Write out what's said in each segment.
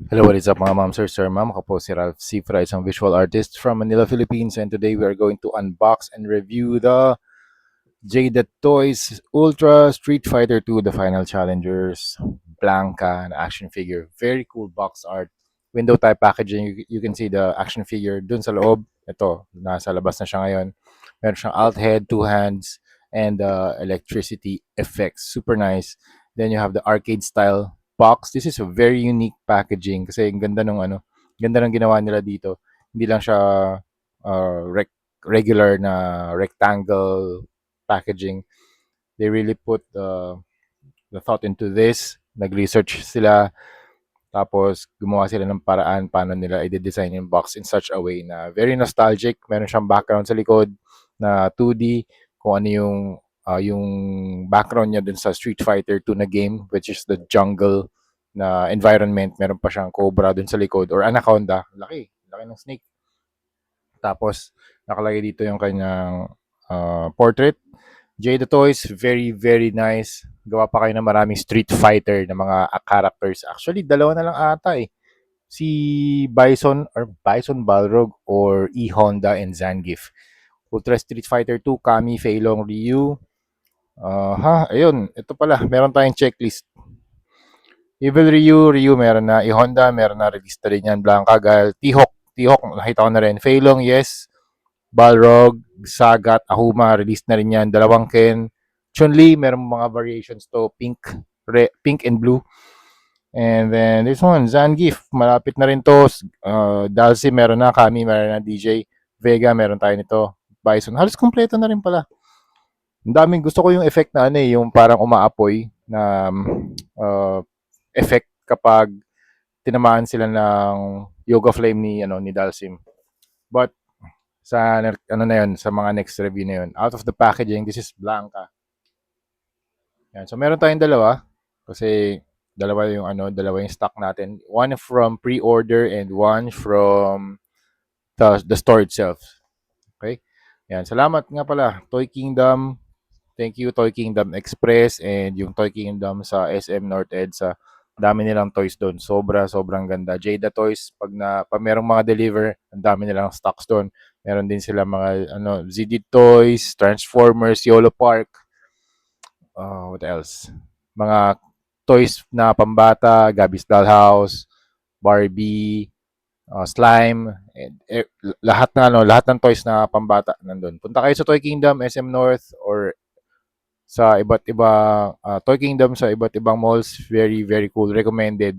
Hello, what is up mga ma'am, sir, ma'am? Ako po si Ralph Cifra, isang visual artist from Manila, Philippines. And today we are going to unbox and review the Jada Toys Ultra Street Fighter 2, the final challengers, Blanca, an action figure. Very cool box art. Window type packaging. You can see the action figure dun sa loob. Ito, nasa labas na siya ngayon. Meron siyang alt head, two hands, and electricity effects. Super nice. Then you have the arcade style box. This is a very unique packaging kasi ang ganda ng ganda ng ginawa nila dito. Hindi lang siya regular na rectangle packaging. They really put the thought into this. Nag-research sila, tapos gumawa sila ng paraan paano nila i-design yung box in such a way na very nostalgic. Meron siyang background sa likod na 2D, kung ano yung background niya dun sa Street Fighter 2 na game, which is the jungle na environment. Meron pa siyang cobra dun sa likod or anaconda. Laki. Laki ng snake. Tapos, nakalagay dito yung kanyang portrait. Jada Toys, very, very nice. Gawa pa kayo ng maraming Street Fighter na mga characters. Actually, dalawa na lang ata eh. Si Bison Balrog or E Honda and Zangief. Ultra Street Fighter 2, Kami, Fei Long, Ryu. Ayun. Ito pala, meron tayong checklist. Evil Ryu meron na. E Honda, meron na. Release na rin yan. Blanca, Gal, T-Hawk, nakita ko na rin. Fei Long, yes. Balrog, Sagat, Ahuma, release na rin yan. Dalawang Ken. Chun-Li, meron mga variations to. Pink and blue. And then this one, Zangief, malapit na rin to. Dalsy, meron na. Kami, meron na. DJ. Vega, meron tayo nito. Bison, halos kompleto na rin pala. Ang daming, gusto ko yung effect na yung parang umaapoy na effect kapag tinamaan sila ng yoga flame ni Dalsim. But sa na yun, sa mga next review na yun. Out of the packaging, this is Blanca. Yan. So meron tayong dalawa kasi dalawa yung stock natin. One from pre-order and one from the store itself. Okay? Yan. Salamat nga pala, Toy Kingdom. Thank you, Toy Kingdom Express and yung Toy Kingdom sa SM North EDSA. Dami nilang toys doon. Sobrang ganda. Jada Toys, pag merong mga deliver, ang dami nilang stocks doon. Meron din sila mga ZD Toys, Transformers, YOLO Park. What else? Mga toys na pambata, Gabby's Dollhouse, Barbie, slime, lahat ng toys na pambata nandun. Punta kayo sa Toy Kingdom, SM North, or sa iba't ibang Toy Kingdom sa iba't ibang malls. Very, very cool. Recommended.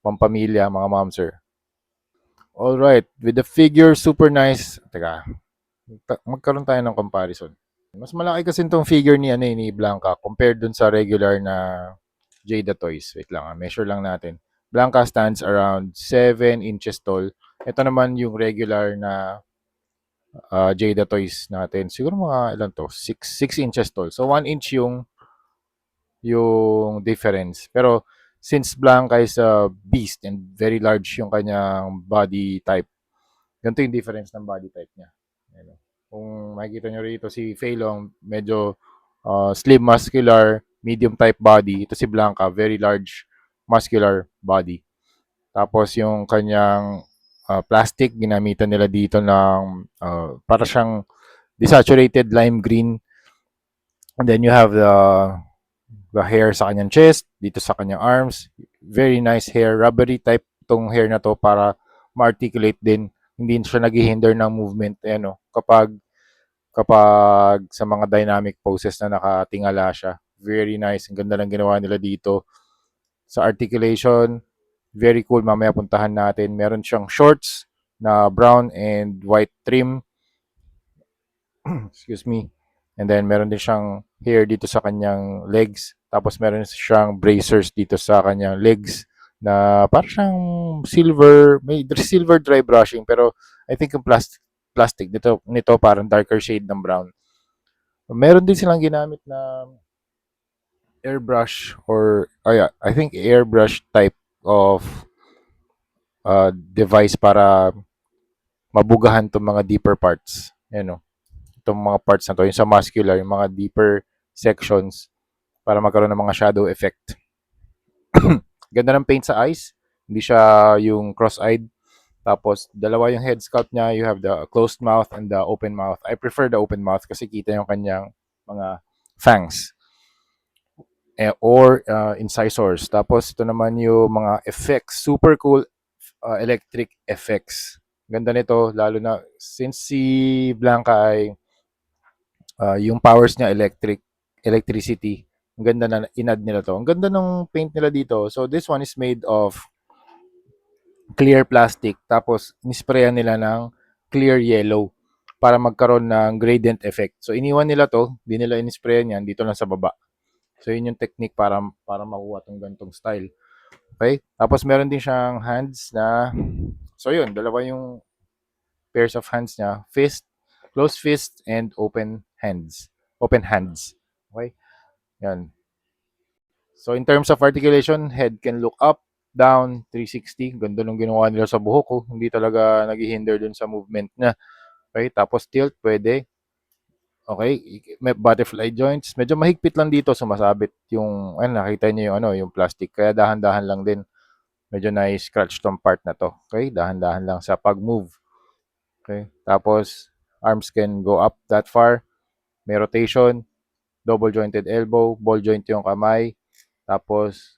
Pampamilya, mga mom, sir. All right. With the figure, super nice. Teka, magkaroon tayo ng comparison. Mas malaki kasi itong figure ni Blanca compared dun sa regular na Jada Toys. Wait lang, measure lang natin. Blanca stands around 7 inches tall. Ito naman yung regular na Jada Toys natin. Siguro mga ilan to? 6 inches tall. So 1 inch yung difference. Pero since Blanca is a beast and very large yung kanyang body type, ganito yung difference ng body type niya. Ayan. Kung makikita nyo rito si Feilong, medyo slim, muscular, medium type body. Ito si Blanca, very large, muscular body. Tapos yung kanyang plastic, ginamitan nila dito ng para siyang desaturated lime green. And then you have the hair sa kanyang chest, dito sa kanyang arms. Very nice hair, rubbery type tong hair na to para ma-articulate din. Hindi siya naghihinder ng movement kapag sa mga dynamic poses na nakatingala siya. Very nice. Ang ganda ng ginawa nila dito. Sa articulation, very cool. Mamaya puntahan natin. Meron siyang shorts na brown and white trim. Excuse me. And then meron din siyang hair dito sa kanyang legs. Tapos meron siyang bracers dito sa kanyang legs na parang siyang may silver dry brushing, pero I think yung plastic nito parang darker shade ng brown. Meron din silang ginamit na airbrush or yeah, I think airbrush type of device para mabugahan tong mga deeper parts. Ano, itong mga parts na to, yung sa muscular, yung mga deeper sections para magkaroon ng mga shadow effect. Ganda ng paint sa eyes. Hindi siya yung cross-eyed. Tapos, dalawa yung head sculpt niya. You have the closed mouth and the open mouth. I prefer the open mouth kasi kita yung kanyang mga fangs or incisors. Tapos, ito naman yung mga effects. Super cool electric effects. Ganda nito, lalo na since si Blanca ay yung powers niya electricity. Ang ganda na inad nila to. Ang ganda ng paint nila dito. So, this one is made of clear plastic. Tapos, nisprayan nila ng clear yellow para magkaroon ng gradient effect. So, iniwan nila to. Di nila inisprayan yan. Dito lang sa baba. So, yun yung technique para makuha tong gantong style. Okay? Tapos, meron din siyang hands na... So, yun. Dalawa yung pairs of hands niya. Fist, closed fist, and open hands. Open hands. Okay? Yan. So, in terms of articulation, head can look up, down, 360. Ganda nung ginawa nila sa buhok ko. Hindi talaga nag-hinder dun sa movement niya. Okay? Tapos tilt, pwede. Okay? May butterfly joints. Medyo mahigpit lang dito. Sumasabit yung, nakita niyo yung, yung plastic. Kaya dahan-dahan lang din. Medyo na-scratch tong part na to. Okay? Dahan-dahan lang sa pag-move. Okay? Tapos, arms can go up that far. May rotation. Double jointed elbow. Ball joint yung kamay. Tapos,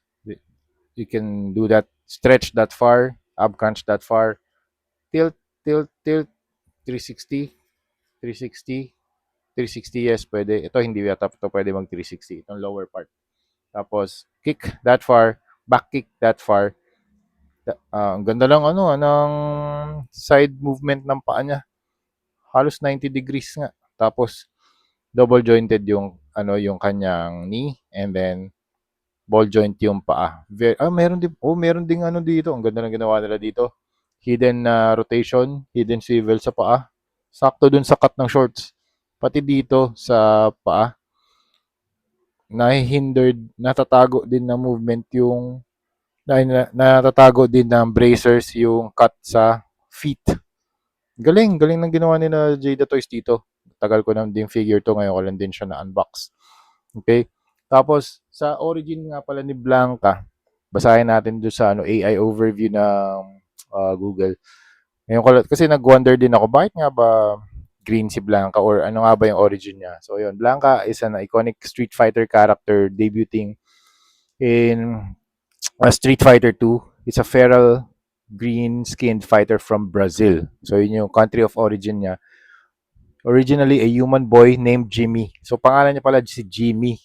you can do that, stretch that far, ab crunch that far, tilt, tilt, tilt, 360, 360, 360, yes, pwede. Ito, hindi yata ito pwede mag 360, itong lower part. Tapos, kick that far, back kick that far. Ang ganda lang, ng side movement ng paa niya. Halos 90 degrees nga. Tapos, double jointed yung, yung kanyang knee, and then, ball joint yung paa. Meron ding dito. Ang ganda ng ginawa nila dito. Hidden rotation, hidden swivel sa paa. Sakto dun sa cut ng shorts. Pati dito sa paa, nahihindered, natatago din ng movement yung natatago din ng bracers yung cut sa feet. Galing ng ginawa nila Jada Toys dito. Tagal ko na din figure to, ngayon ko lang din siya na-unbox. Okay? Tapos, sa origin nga pala ni Blanca, basahin natin doon sa AI overview ng Google. Ngayon ko, kasi nag-wonder din ako, bakit nga ba green si Blanca or ano nga ba yung origin niya? So, yun. Blanca is an iconic Street Fighter character debuting in Street Fighter 2. It's a feral green-skinned fighter from Brazil. So, yun yung country of origin niya. Originally, a human boy named Jimmy. So, pangalan niya pala si Jimmy.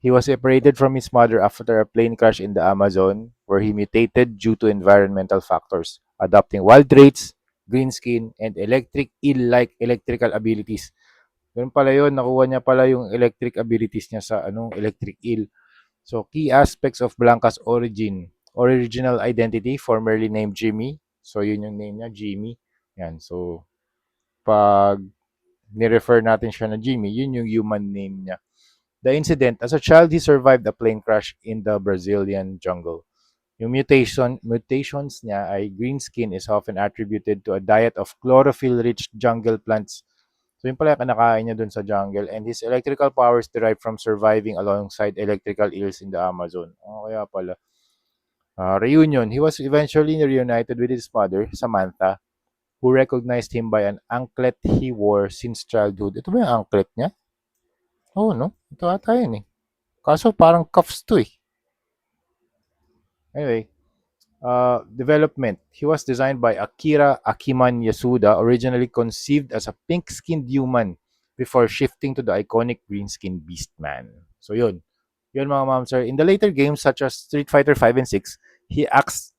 He was separated from his mother after a plane crash in the Amazon, where he mutated due to environmental factors, adopting wild traits, green skin, and electric eel-like electrical abilities. Ganun pala yun, nakuha niya pala yung electric abilities niya sa electric eel. So, key aspects of Blanca's origin. Original identity, formerly named Jimmy. So, yun yung name niya, Jimmy. Yan. So, pag ni-refer natin siya na Jimmy, yun yung human name niya. The incident, as a child, he survived a plane crash in the Brazilian jungle. Yung mutations niya ay green skin is often attributed to a diet of chlorophyll-rich jungle plants. So yun pala kinakain niya dun sa jungle, and his electrical powers derived from surviving alongside electrical eels in the Amazon. Kaya pala. Reunion, he was eventually reunited with his mother, Samantha, who recognized him by an anklet he wore since childhood. Ito ba yung anklet niya? Oo, no? Ito ata yun eh. Kaso parang cuffs to eh. Anyway, development. He was designed by Akira Akiman Yasuda, originally conceived as a pink-skinned human before shifting to the iconic green-skinned Beastman. So yun. Yun mga ma'am sir. In the later games such as Street Fighter 5 and 6, he acts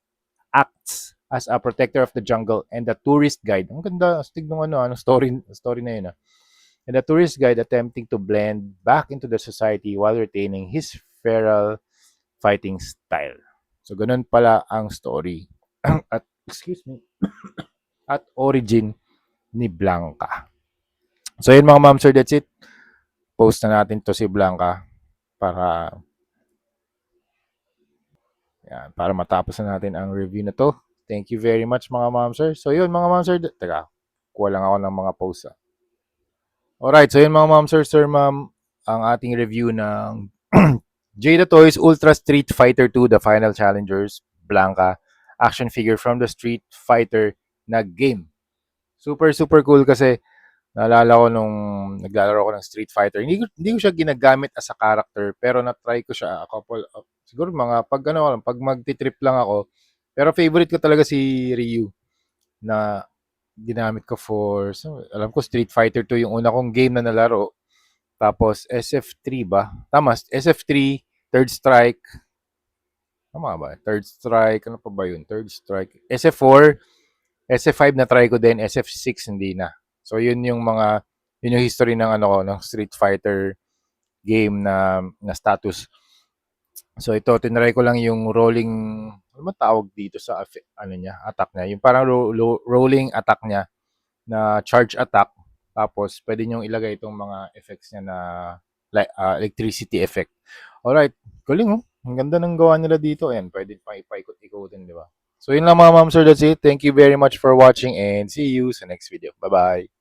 as a protector of the jungle and a tourist guide. Ang ganda. Astig nung story na yun ah. And a tourist guide attempting to blend back into the society while retaining his feral fighting style. So, ganun pala ang story. At, excuse me, at origin ni Blanca. So, yun mga ma'am sir, that's it. Post na natin to si Blanca para para matapos na natin ang review na to. Thank you very much mga ma'am sir. So, yun mga ma'am sir. Teka, kuha lang ako ng mga posts. Alright, so yun mga ma'am sir, ma'am, ang ating review ng Jada Toys Ultra Street Fighter 2 The Final Challengers Blanca action figure from the Street Fighter na game. Super, super cool kasi naalala ko nung naglalaro ako ng Street Fighter, hindi ko siya ginagamit as a character, pero na-try ko siya a couple of, siguro mga pag ano, pag magti-trip lang ako. Pero favorite ko talaga si Ryu na ginamit ko for, so, alam ko Street Fighter 2 yung una kong game na nalaro. Tapos SF3 ba? Tama, SF3, Third Strike. Tama ba? Third Strike, ano pa ba yun? Third Strike. SF4, SF5 na try ko din, SF6 hindi na. So yun yung history ng ano ko, ng Street Fighter game na status. So ito, tinry ko lang yung rolling, ano ba tawag dito sa ano niya, attack niya. Yung parang rolling attack niya na charge attack. Tapos pwede nyo ilagay itong mga effects niya na like, electricity effect. Alright, galing oh. Ang ganda ng gawa nila dito. Ayan, pwede pa ipaikot-ikotin, di ba? So yun lang mga ma'am sir, that's it. Thank you very much for watching and see you sa next video. Bye-bye.